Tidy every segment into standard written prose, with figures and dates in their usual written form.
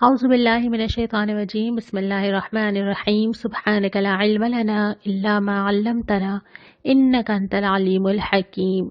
أعوذ بالله من الشيطان الرجيم بسم الله الرحمن الرحيم سبحانك لا علم لنا إلا ما علمتنا إنك أنت العليم الحكيم۔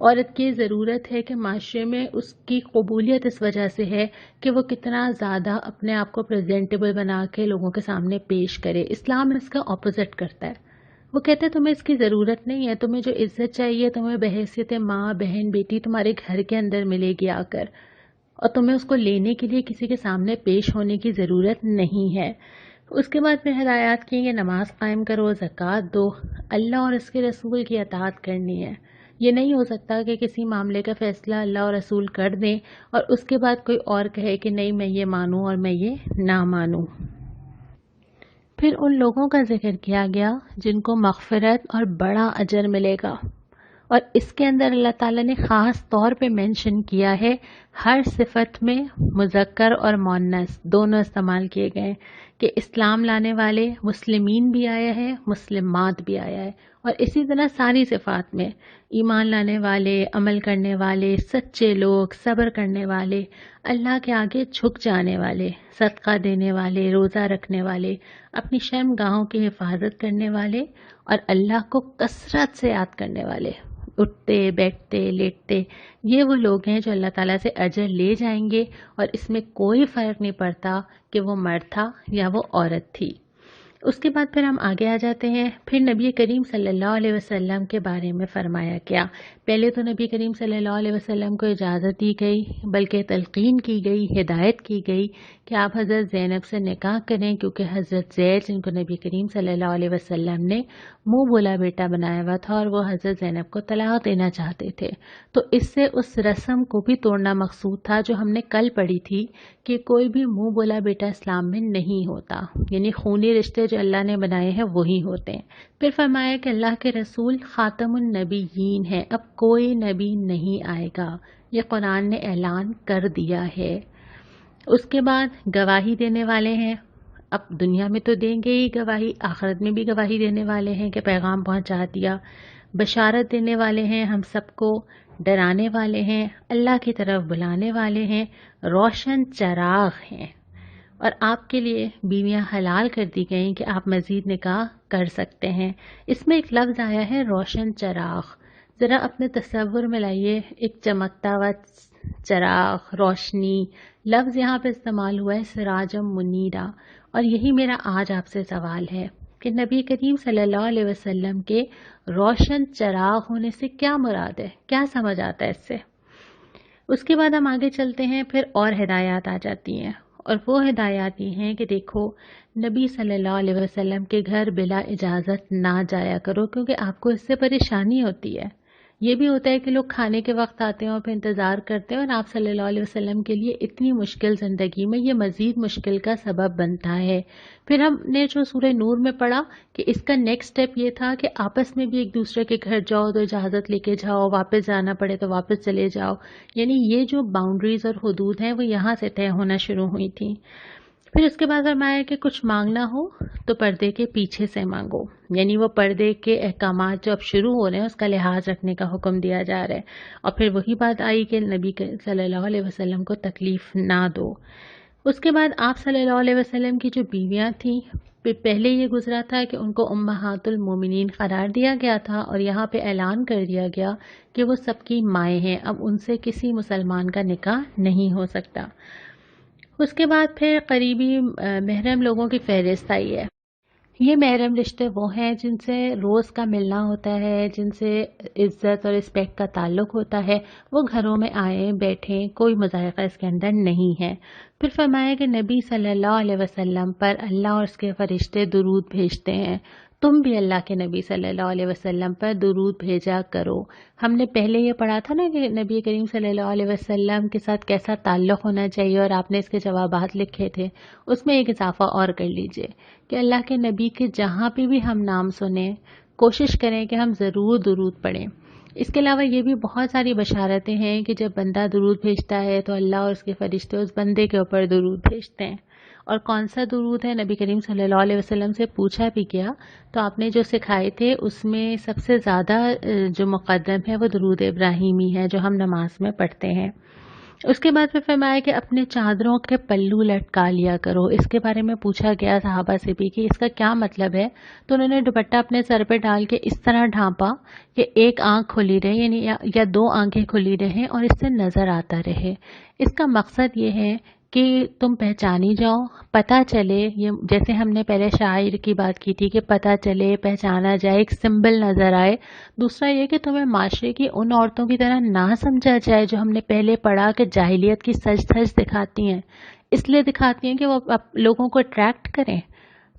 عورت کی ضرورت ہے کہ معاشرے میں اس کی قبولیت اس وجہ سے ہے کہ وہ کتنا زیادہ اپنے آپ کو پریزنٹیبل بنا کے لوگوں کے سامنے پیش کرے۔ اسلام اس کا اپوزٹ کرتا ہے، وہ کہتے ہیں تمہیں اس کی ضرورت نہیں ہے، تمہیں جو عزت چاہیے تمہیں بحیثیت ماں بہن بیٹی تمہارے گھر کے اندر ملے گی آ کر، اور تمہیں اس کو لینے کے لیے کسی کے سامنے پیش ہونے کی ضرورت نہیں ہے۔ اس کے بعد پھر ہدایات کی کہ نماز قائم کرو، زکوٰۃ دو، اللہ اور اس کے رسول کی اطاعت کرنی ہے۔ یہ نہیں ہو سکتا کہ کسی معاملے کا فیصلہ اللہ اور رسول کر دیں اور اس کے بعد کوئی اور کہے کہ نہیں میں یہ مانوں اور میں یہ نہ مانوں۔ پھر ان لوگوں کا ذکر کیا گیا جن کو مغفرت اور بڑا اجر ملے گا، اور اس کے اندر اللہ تعالیٰ نے خاص طور پہ مینشن کیا ہے، ہر صفت میں مذکر اور مؤنث دونوں استعمال کیے گئے کہ اسلام لانے والے مسلمین بھی آیا ہے، مسلمات بھی آیا ہے، اور اسی طرح ساری صفات میں ایمان لانے والے، عمل کرنے والے، سچے لوگ، صبر کرنے والے، اللہ کے آگے جھک جانے والے، صدقہ دینے والے، روزہ رکھنے والے، اپنی شرم گاہوں کی حفاظت کرنے والے، اور اللہ کو کثرت سے یاد کرنے والے، اٹھتے بیٹھتے لیٹتے، یہ وہ لوگ ہیں جو اللہ تعالیٰ سے اجر لے جائیں گے، اور اس میں کوئی فرق نہیں پڑتا کہ وہ مرد تھا یا وہ عورت تھی۔ اس کے بعد پھر ہم آگے آ جاتے ہیں، پھر نبی کریم صلی اللہ علیہ وسلم کے بارے میں فرمایا گیا۔ پہلے تو نبی کریم صلی اللہ علیہ وسلم کو اجازت دی گئی، بلکہ تلقین کی گئی، ہدایت کی گئی کہ آپ حضرت زینب سے نکاح کریں، کیونکہ حضرت زید جن کو نبی کریم صلی اللہ علیہ وسلم نے منہ بولا بیٹا بنایا ہوا تھا اور وہ حضرت زینب کو طلاق دینا چاہتے تھے، تو اس سے اس رسم کو بھی توڑنا مقصود تھا جو ہم نے کل پڑھی تھی کہ کوئی بھی منہ بولا بیٹا اسلام میں نہیں ہوتا، یعنی خونی رشتے جو اللہ نے بنائے ہیں وہی ہوتے ہیں۔ پھر فرمایا کہ اللہ کے رسول خاتم النبیین ہیں، اب کوئی نبی نہیں آئے گا، یہ قرآن نے اعلان کر دیا ہے۔ اس کے بعد گواہی دینے والے ہیں، اب دنیا میں تو دیں گے ہی گواہی، آخرت میں بھی گواہی دینے والے ہیں کہ پیغام پہنچا دیا، بشارت دینے والے ہیں ہم سب کو، ڈرانے والے ہیں، اللہ کی طرف بلانے والے ہیں، روشن چراغ ہیں، اور آپ کے لیے بیویاں حلال کر دی گئیں کہ آپ مزید نکاح کر سکتے ہیں۔ اس میں ایک لفظ آیا ہے روشن چراغ، ذرا اپنے تصور میں لائیے، ایک چمکتا ہوا چراغ، روشنی، لفظ یہاں پہ استعمال ہوا ہے سراجم منیرا، اور یہی میرا آج آپ سے سوال ہے کہ نبی کریم صلی اللہ علیہ وسلم کے روشن چراغ ہونے سے کیا مراد ہے، کیا سمجھ آتا ہے اس سے؟ اس کے بعد ہم آگے چلتے ہیں، پھر اور ہدایات آ جاتی ہیں، اور وہ ہدایات یہ ہیں کہ دیکھو نبی صلی اللہ علیہ وسلم کے گھر بلا اجازت نہ جایا کرو، کیونکہ آپ کو اس سے پریشانی ہوتی ہے۔ یہ بھی ہوتا ہے کہ لوگ کھانے کے وقت آتے ہیں اور پھر انتظار کرتے ہیں، اور آپ صلی اللہ علیہ وسلم کے لیے اتنی مشکل زندگی میں یہ مزید مشکل کا سبب بنتا ہے۔ پھر ہم نے جو سورہ نور میں پڑھا کہ اس کا نیکسٹ سٹیپ یہ تھا کہ آپس میں بھی ایک دوسرے کے گھر جاؤ تو اجازت لے کے جاؤ، واپس جانا پڑے تو واپس چلے جاؤ، یعنی یہ جو باؤنڈریز اور حدود ہیں وہ یہاں سے طے ہونا شروع ہوئی تھیں۔ پھر اس کے بعد فرمایا کہ کچھ مانگنا ہو تو پردے کے پیچھے سے مانگو، یعنی وہ پردے کے احکامات جو اب شروع ہو رہے ہیں اس کا لحاظ رکھنے کا حکم دیا جا رہا ہے، اور پھر وہی بات آئی کہ نبی صلی اللہ علیہ وسلم کو تکلیف نہ دو۔ اس کے بعد آپ صلی اللہ علیہ وسلم کی جو بیویاں تھیں، پہلے یہ گزرا تھا کہ ان کو امہات المومنین قرار دیا گیا تھا، اور یہاں پہ اعلان کر دیا گیا کہ وہ سب کی مائیں ہیں، اب ان سے کسی مسلمان کا نکاح نہیں ہو سکتا۔ اس کے بعد پھر قریبی محرم لوگوں کی فہرست آئی ہے۔ یہ محرم رشتے وہ ہیں جن سے روز کا ملنا ہوتا ہے، جن سے عزت اور رسپیکٹ کا تعلق ہوتا ہے، وہ گھروں میں آئیں بیٹھیں، کوئی مضائقہ اس کے اندر نہیں ہے۔ پھر فرمایا کہ نبی صلی اللہ علیہ وسلم پر اللہ اور اس کے فرشتے درود بھیجتے ہیں، تم بھی اللہ کے نبی صلی اللہ علیہ وسلم پر درود بھیجا کرو۔ ہم نے پہلے یہ پڑھا تھا نا کہ نبی کریم صلی اللہ علیہ وسلم کے ساتھ کیسا تعلق ہونا چاہیے، اور آپ نے اس کے جوابات لکھے تھے، اس میں ایک اضافہ اور کر لیجئے کہ اللہ کے نبی کے جہاں پہ بھی ہم نام سنیں کوشش کریں کہ ہم ضرور درود پڑھیں۔ اس کے علاوہ یہ بھی بہت ساری بشارتیں ہیں کہ جب بندہ درود بھیجتا ہے تو اللہ اور اس کے فرشتے اس بندے کے اوپر درود بھیجتے ہیں، اور کون سا درود ہے نبی کریم صلی اللہ علیہ وسلم سے پوچھا بھی کیا تو آپ نے جو سکھائے تھے اس میں سب سے زیادہ جو مقدم ہے وہ درود ابراہیمی ہے جو ہم نماز میں پڑھتے ہیں۔ اس کے بعد پھر فرمایا کہ اپنے چادروں کے پلو لٹکا لیا کرو. اس کے بارے میں پوچھا گیا صحابہ سے بھی کہ اس کا کیا مطلب ہے، تو انہوں نے دوپٹہ اپنے سر پہ ڈال کے اس طرح ڈھانپا کہ ایک آنکھ کھلی رہے، یعنی یا دو آنکھیں کھلی رہیں اور اس سے نظر آتا رہے. اس کا مقصد یہ ہے کہ تم پہچانی جاؤ، پتہ چلے. یہ جیسے ہم نے پہلے شاعر کی بات کی تھی کہ پتہ چلے، پہچانا جائے، ایک سمبل نظر آئے. دوسرا یہ کہ تمہیں معاشرے کی ان عورتوں کی طرح نہ سمجھا جائے جو ہم نے پہلے پڑھا کہ جاہلیت کی سج دھج دکھاتی ہیں، اس لیے دکھاتی ہیں کہ وہ لوگوں کو اٹریکٹ کریں.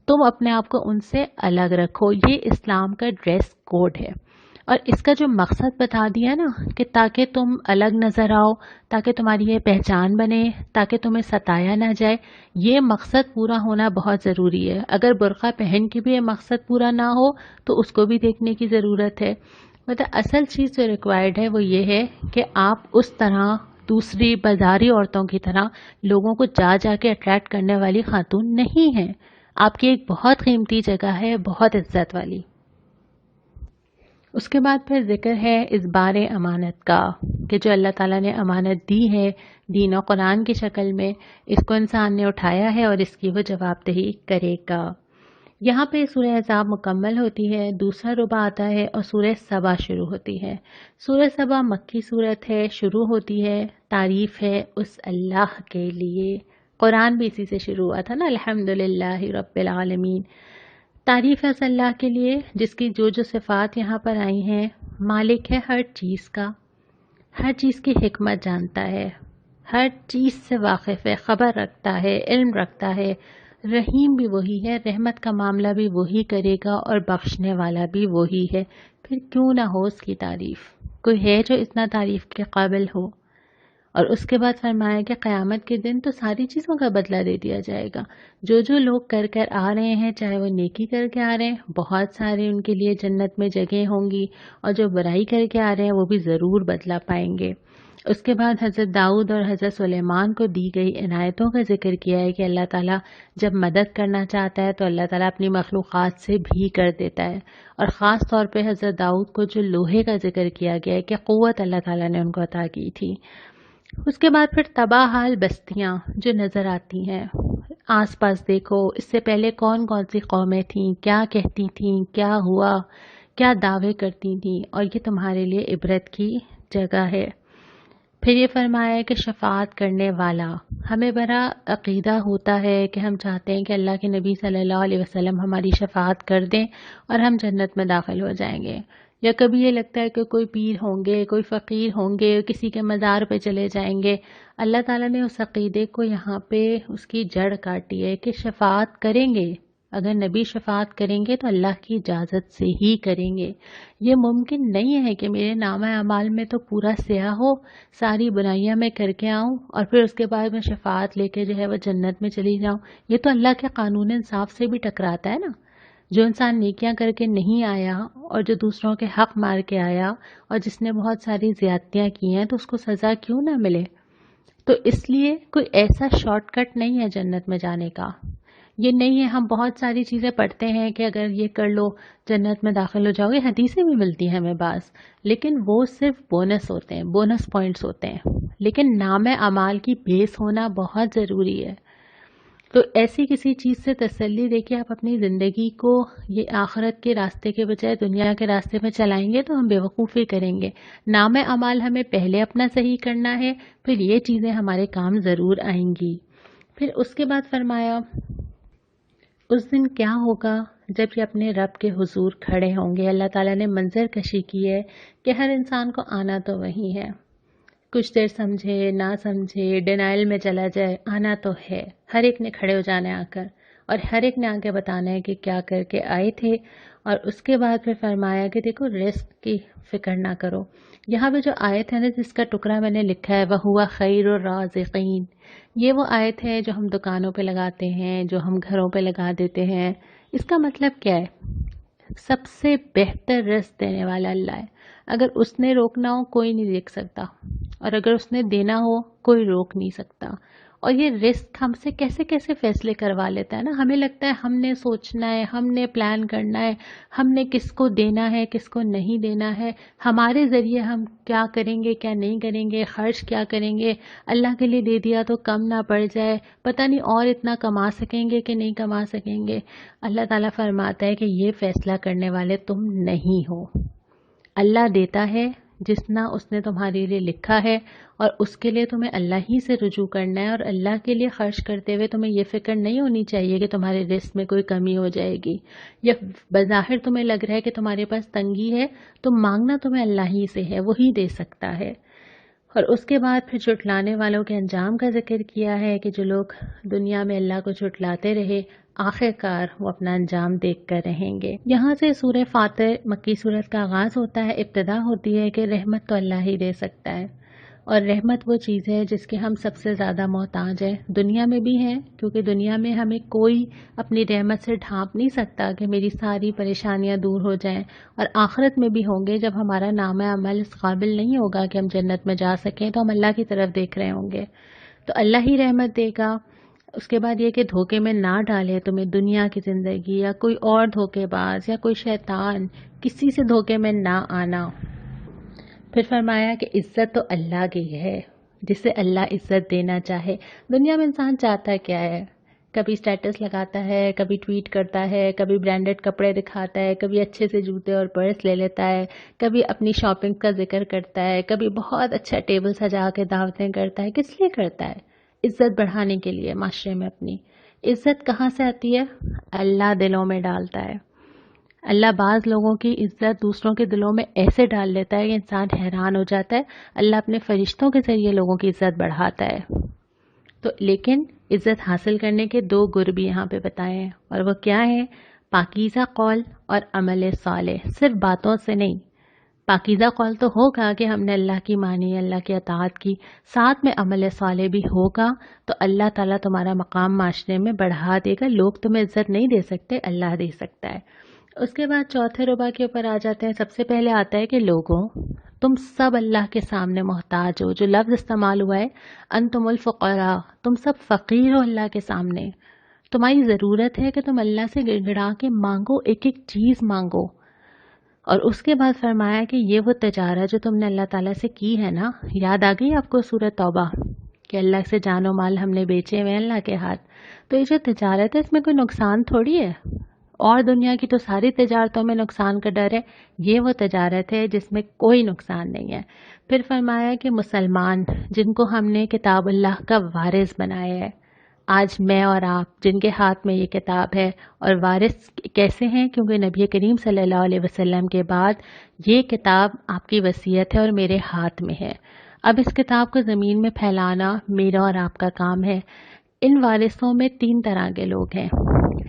تم اپنے آپ کو ان سے الگ رکھو. یہ اسلام کا ڈریس کوڈ ہے. اور اس کا جو مقصد بتا دیا نا کہ تاکہ تم الگ نظر آؤ، تاکہ تمہاری یہ پہچان بنے، تاکہ تمہیں ستایا نہ جائے، یہ مقصد پورا ہونا بہت ضروری ہے. اگر برقع پہن کے بھی یہ مقصد پورا نہ ہو تو اس کو بھی دیکھنے کی ضرورت ہے. مطلب اصل چیز جو ریکوائرڈ ہے وہ یہ ہے کہ آپ اس طرح دوسری بازاری عورتوں کی طرح لوگوں کو جا جا کے اٹریکٹ کرنے والی خاتون نہیں ہیں. آپ کی ایک بہت قیمتی جگہ ہے، بہت عزت والی. اس کے بعد پھر ذکر ہے اس بار امانت کا کہ جو اللہ تعالیٰ نے امانت دی ہے دین و قرآن کی شکل میں، اس کو انسان نے اٹھایا ہے اور اس کی وہ جواب دہی کرے گا. یہاں پہ سورہ احزاب مکمل ہوتی ہے، دوسرا ربع آتا ہے اور سورہ سبا شروع ہوتی ہے. سورہ سبا مکی صورت ہے، شروع ہوتی ہے، تعریف ہے اس اللہ کے لیے. قرآن بھی اسی سے شروع ہوا تھا نا، الحمدللہ رب العالمین. تعریف ہے اس اللہ کے لیے جس کی جو صفات یہاں پر آئی ہیں. مالک ہے ہر چیز کا، ہر چیز کی حکمت جانتا ہے، ہر چیز سے واقف ہے، خبر رکھتا ہے، علم رکھتا ہے. رحیم بھی وہی ہے، رحمت کا معاملہ بھی وہی کرے گا اور بخشنے والا بھی وہی ہے. پھر کیوں نہ ہو اس کی تعریف؟ کوئی ہے جو اتنا تعریف کے قابل ہو؟ اور اس کے بعد فرمایا کہ قیامت کے دن تو ساری چیزوں کا بدلہ دے دیا جائے گا. جو لوگ کر آ رہے ہیں، چاہے وہ نیکی کر کے آ رہے ہیں، بہت سارے ان کے لیے جنت میں جگہ ہوں گی، اور جو برائی کر کے آ رہے ہیں وہ بھی ضرور بدلہ پائیں گے. اس کے بعد حضرت داؤد اور حضرت سلیمان کو دی گئی عنایتوں کا ذکر کیا ہے کہ اللہ تعالیٰ جب مدد کرنا چاہتا ہے تو اللہ تعالیٰ اپنی مخلوقات سے بھی کر دیتا ہے. اور خاص طور پہ حضرت داؤد کو جو لوہے کا ذکر کیا گیا ہے کہ قوت اللہ تعالیٰ نے ان کو عطا کی تھی. اس کے بعد پھر تباہ حال بستیاں جو نظر آتی ہیں. آس پاس دیکھو، اس سے پہلے کون کون سی قومیں تھیں، کیا کہتی تھیں، کیا ہوا، کیا دعوے کرتی تھیں، اور یہ تمہارے لیے عبرت کی جگہ ہے. پھر یہ فرمایا ہے کہ شفاعت کرنے والا. ہمیں بڑا عقیدہ ہوتا ہے کہ ہم چاہتے ہیں کہ اللہ کے نبی صلی اللہ علیہ وسلم ہماری شفاعت کر دیں اور ہم جنت میں داخل ہو جائیں گے. یا کبھی یہ لگتا ہے کہ کوئی پیر ہوں گے، کوئی فقیر ہوں گے، کسی کے مزار پہ چلے جائیں گے. اللہ تعالیٰ نے اس عقیدے کو یہاں پہ اس کی جڑ کاٹی ہے کہ شفاعت کریں گے. اگر نبی شفاعت کریں گے تو اللہ کی اجازت سے ہی کریں گے. یہ ممکن نہیں ہے کہ میرے نامہ اعمال میں تو پورا سیاہ ہو، ساری بنائیاں میں کر کے آؤں اور پھر اس کے بعد میں شفاعت لے کے جو ہے وہ جنت میں چلی جاؤں. یہ تو اللہ کے قانون انصاف سے بھی ٹکراتا ہے نا. جو انسان نیکیاں کر کے نہیں آیا اور جو دوسروں کے حق مار کے آیا اور جس نے بہت ساری زیادتیاں کی ہیں تو اس کو سزا کیوں نہ ملے؟ تو اس لیے کوئی ایسا شارٹ کٹ نہیں ہے جنت میں جانے کا. یہ نہیں ہے ہم بہت ساری چیزیں پڑھتے ہیں کہ اگر یہ کر لو جنت میں داخل ہو جاؤ گے، حدیثیں بھی ملتی ہیں ہمیں بعض، لیکن وہ صرف بونس ہوتے ہیں، بونس پوائنٹس ہوتے ہیں. لیکن نام اعمال کی بیس ہونا بہت ضروری ہے. تو ایسی کسی چیز سے تسلی دے کے آپ اپنی زندگی کو یہ آخرت کے راستے کے بجائے دنیا کے راستے میں چلائیں گے تو ہم بیوقوفی کریں گے. نام اعمال ہمیں پہلے اپنا صحیح کرنا ہے، پھر یہ چیزیں ہمارے کام ضرور آئیں گی. پھر اس کے بعد فرمایا اس دن کیا ہوگا جب یہ اپنے رب کے حضور کھڑے ہوں گے. اللہ تعالیٰ نے منظر کشی کی ہے کہ ہر انسان کو آنا تو وہی ہے. کچھ دیر سمجھے نہ سمجھے، ڈینائل میں چلا جائے، آنا تو ہے. ہر ایک نے کھڑے ہو جانا ہے آ کر، اور ہر ایک نے آ کے بتانا ہے کہ کیا کر کے آئے تھے. اور اس کے بعد پھر فرمایا کہ دیکھو رزق کی فکر نہ کرو. یہاں پہ جو آیت ہے نا جس کا ٹکڑا میں نے لکھا ہے وَهُوَ خَيْرُ الرَّازِقِينَ، یہ وہ آیت ہے جو ہم دکانوں پہ لگاتے ہیں، جو ہم گھروں پہ لگا دیتے ہیں. اس کا مطلب کیا ہے؟ سب سے بہتر رزق دینے والا اللہ ہے. اگر اس نے روکنا ہو کوئی نہیں دیکھ سکتا، اور اگر اس نے دینا ہو کوئی روک نہیں سکتا. اور یہ رزق ہم سے کیسے کیسے فیصلے کروا لیتا ہے نا. ہمیں لگتا ہے ہم نے سوچنا ہے، ہم نے پلان کرنا ہے، ہم نے کس کو دینا ہے کس کو نہیں دینا ہے، ہمارے ذریعے ہم کیا کریں گے کیا نہیں کریں گے، خرچ کیا کریں گے، اللہ کے لیے دے دیا تو کم نہ پڑ جائے، پتہ نہیں اور اتنا کما سکیں گے کہ نہیں کما سکیں گے. اللہ تعالیٰ فرماتا ہے کہ یہ فیصلہ کرنے والے تم نہیں ہو. اللہ دیتا ہے جتنا اس نے تمہارے لیے لکھا ہے، اور اس کے لیے تمہیں اللہ ہی سے رجوع کرنا ہے. اور اللہ کے لیے خرچ کرتے ہوئے تمہیں یہ فکر نہیں ہونی چاہیے کہ تمہارے رزق میں کوئی کمی ہو جائے گی، یا بظاہر تمہیں لگ رہا ہے کہ تمہارے پاس تنگی ہے تو مانگنا تمہیں اللہ ہی سے ہے، وہی دے سکتا ہے. اور اس کے بعد پھر جھٹلانے والوں کے انجام کا ذکر کیا ہے کہ جو لوگ دنیا میں اللہ کو جھٹلاتے رہے آخر کار وہ اپنا انجام دیکھ کر رہیں گے. یہاں سے سورہ فاتر مکی صورت کا آغاز ہوتا ہے. ابتدا ہوتی ہے کہ رحمت تو اللہ ہی دے سکتا ہے، اور رحمت وہ چیز ہے جس کے ہم سب سے زیادہ محتاج ہیں. دنیا میں بھی ہیں کیونکہ دنیا میں ہمیں کوئی اپنی رحمت سے ڈھانپ نہیں سکتا کہ میری ساری پریشانیاں دور ہو جائیں، اور آخرت میں بھی ہوں گے جب ہمارا نامہ عمل اس قابل نہیں ہوگا کہ ہم جنت میں جا سکیں تو ہم اللہ کی طرف دیکھ رہے ہوں گے. تو اللہ ہی رحمت دے گا. اس کے بعد یہ کہ دھوکے میں نہ ڈالے تمہیں دنیا کی زندگی، یا کوئی اور دھوکے باز یا کوئی شیطان، کسی سے دھوکے میں نہ آنا. پھر فرمایا کہ عزت تو اللہ کی ہے، جسے اللہ عزت دینا چاہے. دنیا میں انسان چاہتا ہے کیا ہے؟ کبھی سٹیٹس لگاتا ہے، کبھی ٹویٹ کرتا ہے، کبھی برانڈڈ کپڑے دکھاتا ہے، کبھی اچھے سے جوتے اور پرس لے لیتا ہے، کبھی اپنی شاپنگ کا ذکر کرتا ہے، کبھی بہت اچھا ٹیبل سجا کے دعوتیں کرتا ہے. کس لیے کرتا ہے؟ عزت بڑھانے کے لیے معاشرے میں. اپنی عزت کہاں سے آتی ہے؟ اللہ دلوں میں ڈالتا ہے. اللہ بعض لوگوں کی عزت دوسروں کے دلوں میں ایسے ڈال لیتا ہے کہ انسان حیران ہو جاتا ہے. اللہ اپنے فرشتوں کے ذریعے لوگوں کی عزت بڑھاتا ہے. تو لیکن عزت حاصل کرنے کے دو گر بھی یہاں پہ بتائے ہیں، اور وہ کیا ہے؟ پاکیزہ قول اور عمل صالح. صرف باتوں سے نہیں، پاکیزہ قول تو ہوگا کہ ہم نے اللہ کی مانی، اللہ کی اطاعت کی، ساتھ میں عمل صالح بھی ہوگا تو اللہ تعالیٰ تمہارا مقام معاشرے میں بڑھا دے گا. لوگ تمہیں عزت نہیں دے سکتے، اللہ دے سکتا ہے. اس کے بعد چوتھے ربع کے اوپر آ جاتے ہیں. سب سے پہلے آتا ہے کہ لوگوں تم سب اللہ کے سامنے محتاج ہو. جو لفظ استعمال ہوا ہے انتم الفقراء، تم سب فقیر ہو اللہ کے سامنے. تمہاری ضرورت ہے کہ تم اللہ سے گڑ گڑا کے مانگو، ایک ایک چیز مانگو. اور اس کے بعد فرمایا کہ یہ وہ تجارت جو تم نے اللہ تعالیٰ سے کی ہے نا. یاد آ گئی آپ کو سورۃ توبہ کہ اللہ سے جان و مال ہم نے بیچے ہوئے ہیں اللہ کے ہاتھ. تو یہ جو تجارت ہے اس میں کوئی نقصان تھوڑی ہے، اور دنیا کی تو ساری تجارتوں میں نقصان کا ڈر ہے. یہ وہ تجارت ہے جس میں کوئی نقصان نہیں ہے. پھر فرمایا کہ مسلمان جن کو ہم نے کتاب اللہ کا وارث بنایا ہے، آج میں اور آپ جن کے ہاتھ میں یہ کتاب ہے، اور وارث کیسے ہیں؟ کیونکہ نبی کریم صلی اللہ علیہ وسلم کے بعد یہ کتاب آپ کی وصیت ہے اور میرے ہاتھ میں ہے. اب اس کتاب کو زمین میں پھیلانا میرا اور آپ کا کام ہے. ان وارثوں میں 3 طرح کے لوگ ہیں،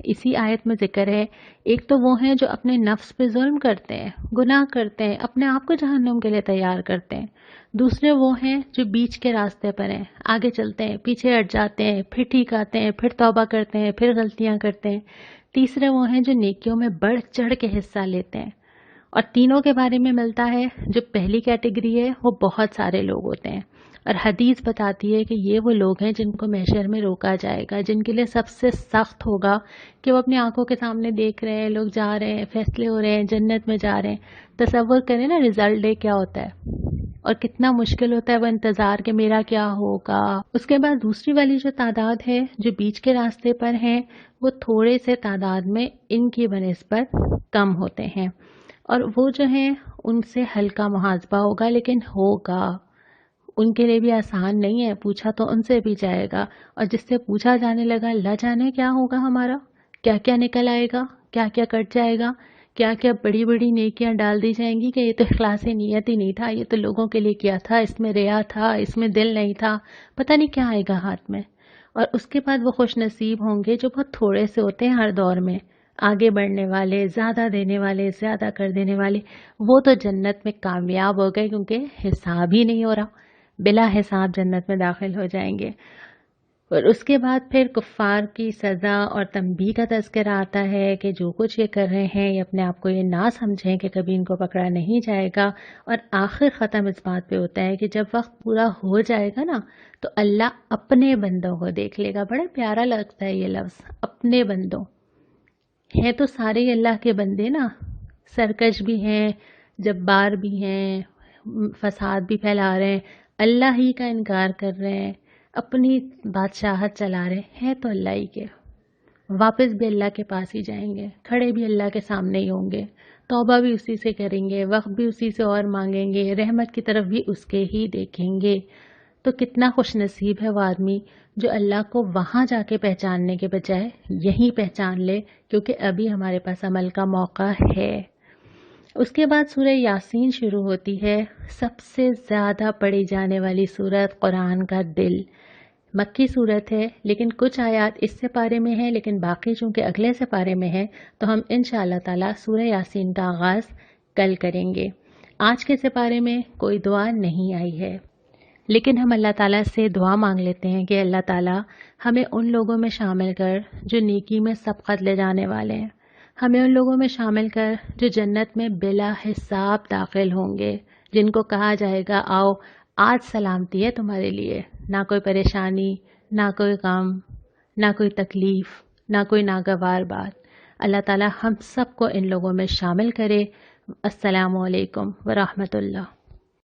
اسی آیت میں ذکر ہے. ایک تو وہ ہیں جو اپنے نفس پہ ظلم کرتے ہیں، گناہ کرتے ہیں، اپنے آپ کو جہنم کے لیے تیار کرتے ہیں. دوسرے وہ ہیں جو بیچ کے راستے پر ہیں، آگے چلتے ہیں، پیچھے ہٹ جاتے ہیں، پھر ٹھیک آتے ہیں، پھر توبہ کرتے ہیں، پھر غلطیاں کرتے ہیں. تیسرے وہ ہیں جو نیکیوں میں بڑھ چڑھ کے حصہ لیتے ہیں. اور تینوں کے بارے میں ملتا ہے. جو پہلی کیٹیگری ہے وہ بہت سارے لوگ ہوتے ہیں، اور حدیث بتاتی ہے کہ یہ وہ لوگ ہیں جن کو محشر میں روکا جائے گا، جن کے لیے سب سے سخت ہوگا کہ وہ اپنی آنکھوں کے سامنے دیکھ رہے ہیں، لوگ جا رہے ہیں، فیصلے ہو رہے ہیں، جنت میں جا رہے ہیں. تصور کریں نا رزلٹ ڈے کیا ہوتا ہے، اور کتنا مشکل ہوتا ہے وہ انتظار کہ میرا کیا ہوگا. اس کے بعد دوسری والی جو تعداد ہے جو بیچ کے راستے پر ہیں، وہ تھوڑے سے تعداد میں ان کی بنسبت کم ہوتے ہیں، اور وہ جو ہیں ان سے ہلکا محاسبہ ہوگا، لیکن ہوگا. ان کے لیے بھی آسان نہیں ہے، پوچھا تو ان سے بھی جائے گا، اور جس سے پوچھا جانے لگا اللہ جانے کیا ہوگا، ہمارا کیا کیا نکل آئے گا، کیا کیا کٹ جائے گا، کیا کیا بڑی بڑی نیکیاں ڈال دی جائیں گی کہ یہ تو اخلاص نیت ہی نہیں تھا، یہ تو لوگوں کے لیے کیا تھا، اس میں ریا تھا، اس میں دل نہیں تھا، پتہ نہیں کیا آئے گا ہاتھ میں. اور اس کے بعد وہ خوش نصیب ہوں گے جو بہت تھوڑے سے ہوتے ہیں ہر دور میں، آگے بڑھنے والے، زیادہ دینے والے، زیادہ کر دینے والے. وہ تو جنت میں کامیاب ہو گئے کیونکہ حساب ہی نہیں ہو رہا، بلا حساب جنت میں داخل ہو جائیں گے. اور اس کے بعد پھر کفار کی سزا اور تنبیہ کا تذکرہ آتا ہے کہ جو کچھ یہ کر رہے ہیں یہ اپنے آپ کو یہ نہ سمجھیں کہ کبھی ان کو پکڑا نہیں جائے گا، اور آخر ختم اس بات پہ ہوتا ہے کہ جب وقت پورا ہو جائے گا نا تو اللہ اپنے بندوں کو دیکھ لے گا۔ بڑا پیارا لگتا ہے یہ لفظ، اپنے بندوں۔ ہیں تو سارے ہی اللہ کے بندے نا، سرکش بھی ہیں، جبار بھی ہیں، فساد بھی پھیلا رہے ہیں، اللہ ہی کا انکار کر رہے ہیں، اپنی بادشاہت چلا رہے ہیں تو اللہ ہی کے، واپس بھی اللہ کے پاس ہی جائیں گے، کھڑے بھی اللہ کے سامنے ہی ہوں گے، توبہ بھی اسی سے کریں گے، وقت بھی اسی سے اور مانگیں گے، رحمت کی طرف بھی اس کے ہی دیکھیں گے۔ تو کتنا خوش نصیب ہے وہ آدمی جو اللہ کو وہاں جا کے پہچاننے کے بجائے یہیں پہچان لے، کیونکہ ابھی ہمارے پاس عمل کا موقع ہے۔ اس کے بعد سورہ یاسین شروع ہوتی ہے، سب سے زیادہ پڑھی جانے والی سورت، قرآن کا دل۔ مکی صورت ہے لیکن کچھ آیات اس سپارے میں ہیں، لیکن باقی چونکہ اگلے سپارے میں ہیں تو ہم انشاءاللہ تعالی سورہ یاسین کا آغاز کل کریں گے۔ آج کے سپارے میں کوئی دعا نہیں آئی ہے، لیکن ہم اللہ تعالیٰ سے دعا مانگ لیتے ہیں کہ اللہ تعالیٰ ہمیں ان لوگوں میں شامل کر جو نیکی میں سبقت لے جانے والے ہیں، ہمیں ان لوگوں میں شامل کر جو جنت میں بلا حساب داخل ہوں گے، جن کو کہا جائے گا آؤ آج سلامتی ہے تمہارے لیے، نہ کوئی پریشانی، نہ کوئی غم، نہ کوئی تکلیف، نہ کوئی ناگوار بات۔ اللہ تعالیٰ ہم سب کو ان لوگوں میں شامل کرے۔ السلام علیکم ورحمۃ اللہ۔